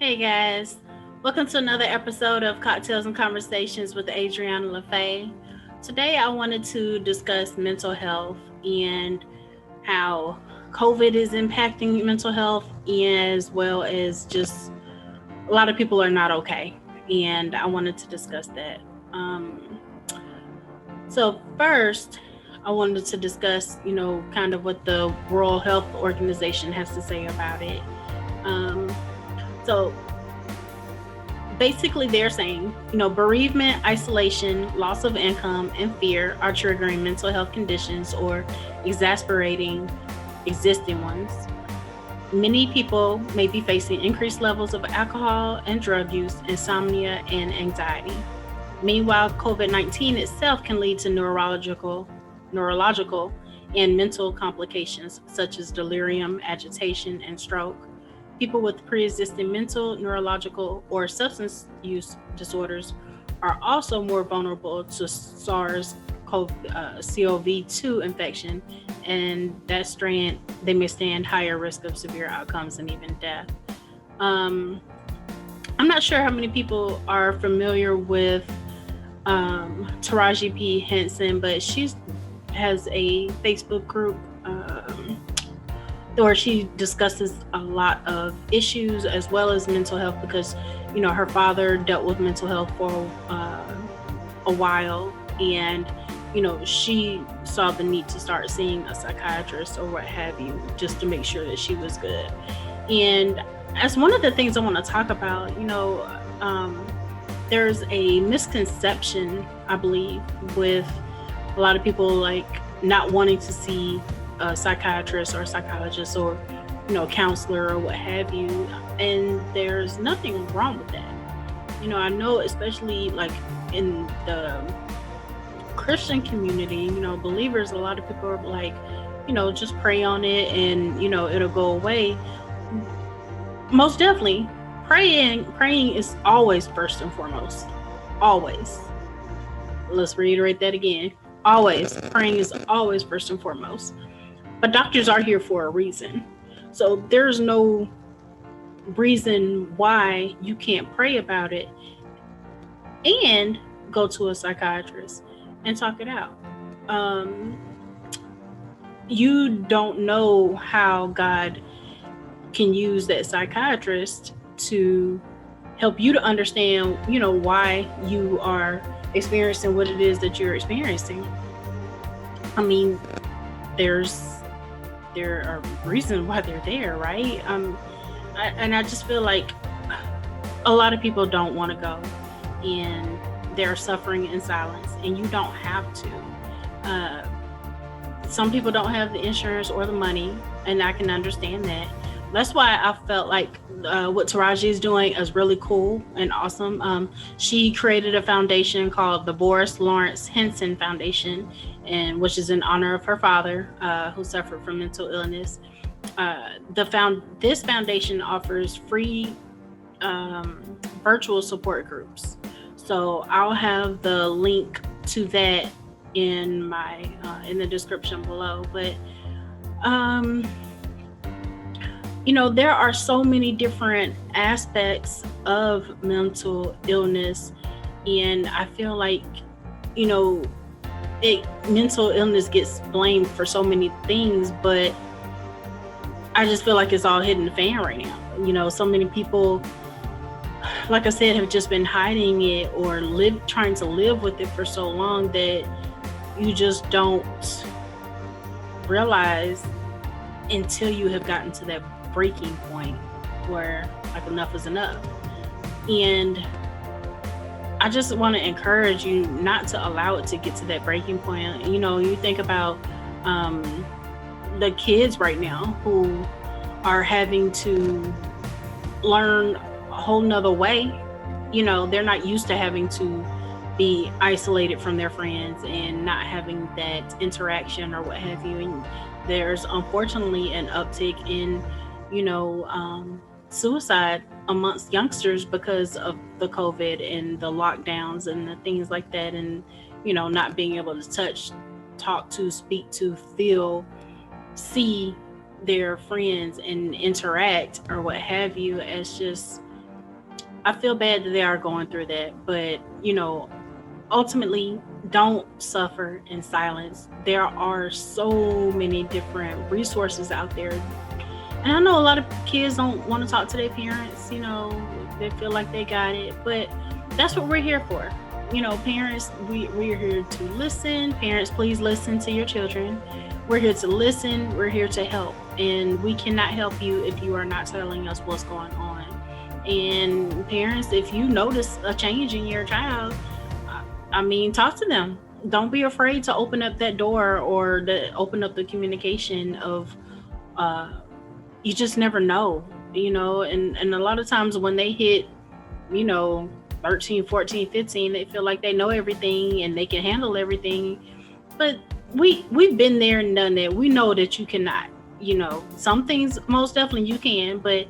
Hey guys, welcome to another episode of Cocktails and Conversations with A'Driana LaFaye. Today I wanted to discuss mental health and how COVID is impacting mental health, as well as just a lot of people are not okay. And I wanted to discuss that. So, first, I wanted to discuss, kind of what the World Health Organization has to say about it. Um, so, basically they're saying, bereavement, isolation, loss of income, and fear are triggering mental health conditions or exasperating existing ones. Many people may be facing increased levels of alcohol and drug use, insomnia, and anxiety. Meanwhile, COVID-19 itself can lead to neurological and mental complications such as delirium, agitation, and stroke. People with pre-existing mental, neurological, or substance use disorders are also more vulnerable to SARS-CoV-2 infection, and they may stand higher risk of severe outcomes and even death. I'm not sure how many people are familiar with Taraji P. Henson, but she has a Facebook group where she discusses a lot of issues as well as mental health because, her father dealt with mental health for a while, and, she saw the need to start seeing a psychiatrist or what have you, just to make sure that she was good. And as one of the things I want to talk about, there's a misconception, I believe, with a lot of people like not wanting to see a psychiatrist or psychologist or counselor or what have you, and there's nothing wrong with that. I know, especially like in the Christian community, believers, a lot of people are like, just pray on it and it'll go away. Most definitely, praying is always first and foremost. Always. Let's reiterate that again. Always, praying is always first and foremost. But doctors are here for a reason. So there's no reason why you can't pray about it and go to a psychiatrist and talk it out. You don't know how God can use that psychiatrist to help you to understand, why you are experiencing what it is that you're experiencing. I mean, there are reasons why they're there, right? And I just feel like a lot of people don't want to go, and they're suffering in silence, and you don't have to. Some people don't have the insurance or the money, and I can understand that. That's why I felt like what Taraji is doing is really cool and awesome. She created a foundation called the Boris Lawrence Henson Foundation, and which is in honor of her father, who suffered from mental illness. This foundation offers free virtual support groups. So I'll have the link to that in the description below. But there are so many different aspects of mental illness, and I feel like mental illness gets blamed for so many things, but I just feel like it's all hitting the fan right now. So many people, like I said, have just been hiding it or trying to live with it for so long that you just don't realize until you have gotten to that breaking point where like enough is enough. And I just want to encourage you not to allow it to get to that breaking point. You think about the kids right now who are having to learn a whole nother way. They're not used to having to be isolated from their friends and not having that interaction or what have you. And there's unfortunately an uptick in suicide amongst youngsters because of the COVID and the lockdowns and the things like that, and not being able to touch, talk to, speak to, feel, see their friends and interact or what have you. It's just I feel bad that they are going through that, but ultimately, don't suffer in silence. There are so many different resources out there. And I know a lot of kids don't want to talk to their parents, they feel like they got it, but that's what we're here for. Parents, we're here to listen. Parents, please listen to your children. We're here to listen. We're here to help. And we cannot help you if you are not telling us what's going on. And parents, if you notice a change in your child, talk to them. Don't be afraid to open up that door or to open up the communication of, you just never know, and a lot of times when they hit, 13, 14, 15, they feel like they know everything and they can handle everything. But we've been there and done that. We know that you cannot, some things most definitely you can, but,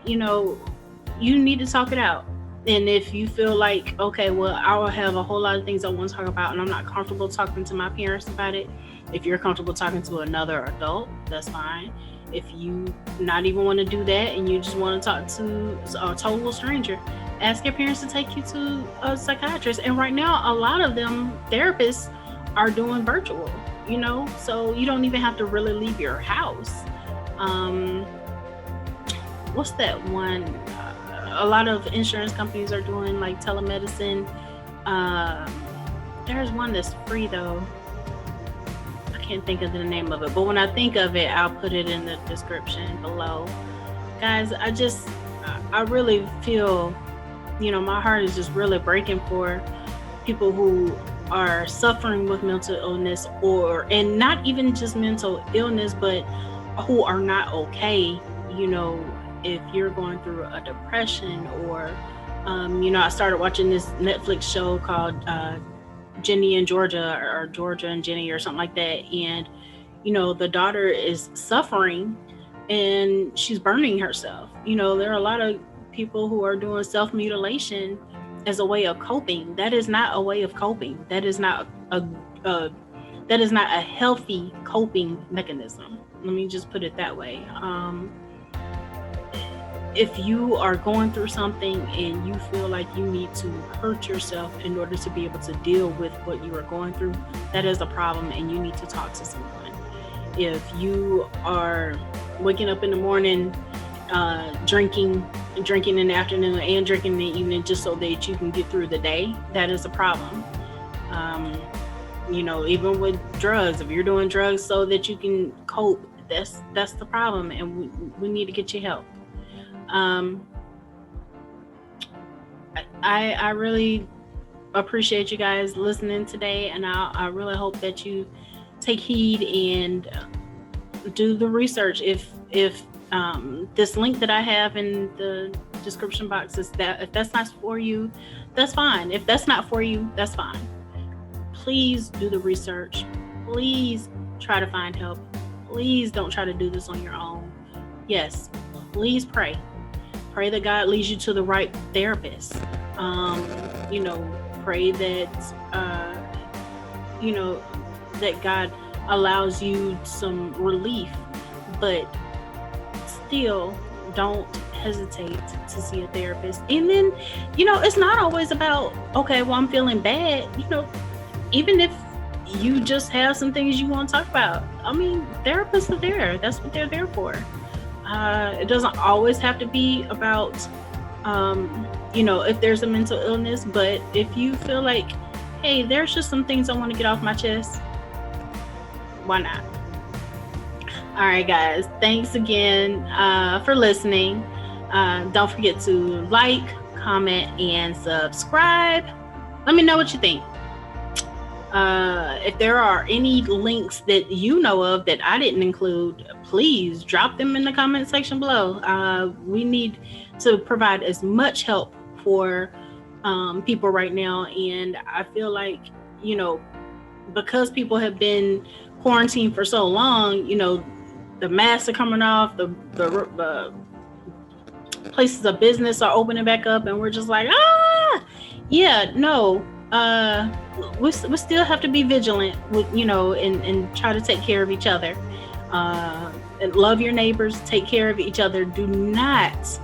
you need to talk it out. And if you feel like, okay, well, I will have a whole lot of things I want to talk about and I'm not comfortable talking to my parents about it. If you're comfortable talking to another adult, that's fine. If you not even want to do that and you just want to talk to a total stranger, ask your parents to take you to a psychiatrist. And right now, a lot of them therapists are doing virtual, so you don't even have to really leave your house. What's that one? A lot of insurance companies are doing like telemedicine. There's one that's free though. I can't think of the name of it, but when I think of it, I'll put it in the description below. Guys, I really feel, my heart is just really breaking for people who are suffering with mental illness and not even just mental illness, but who are not okay, if you're going through a depression or, I started watching this Netflix show called Jenny and Georgia or Georgia and Jenny or something like that. And, the daughter is suffering and she's burning herself. There are a lot of people who are doing self-mutilation as a way of coping. That is not a way of coping. That is not a healthy coping mechanism. Let me just put it that way. If you are going through something and you feel like you need to hurt yourself in order to be able to deal with what you are going through, that is a problem and you need to talk to someone. If you are waking up in the morning, drinking in the afternoon and drinking in the evening just so that you can get through the day, that is a problem. Even with drugs, if you're doing drugs so that you can cope, that's the problem, and we need to get you help. I really appreciate you guys listening today, and I really hope that you take heed and do the research. If this link that I have in the description box if that's not for you, that's fine. If that's not for you, that's fine. Please do the research. Please try to find help. Please don't try to do this on your own. Yes, please pray that God leads you to the right therapist. Pray that that God allows you some relief, but still don't hesitate to see a therapist. And then it's not always about, okay, well, I'm feeling bad. Even if you just have some things you want to talk about, therapists are there. That's what they're there for. It doesn't always have to be about, if there's a mental illness, but if you feel like, hey, there's just some things I want to get off my chest, why not? All right, guys, thanks again for listening. Don't forget to like, comment, and subscribe. Let me know what you think. If there are any links that you know of that I didn't include, please drop them in the comment section below. We need to provide as much help for people right now. And I feel like, because people have been quarantined for so long, the masks are coming off, the places of business are opening back up, and we're just like, we still have to be vigilant with, and try to take care of each other, and love your neighbors, take care of each other. Do not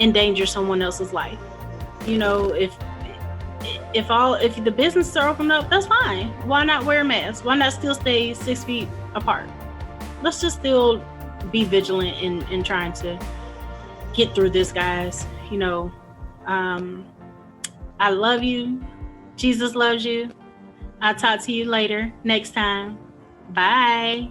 endanger someone else's life. You know, if the businesses are open up, that's fine. Why not wear a mask? Why not still stay 6 feet apart? Let's just still be vigilant in trying to get through this, guys. You know, I love you. Jesus loves you. I'll talk to you later next time. Bye.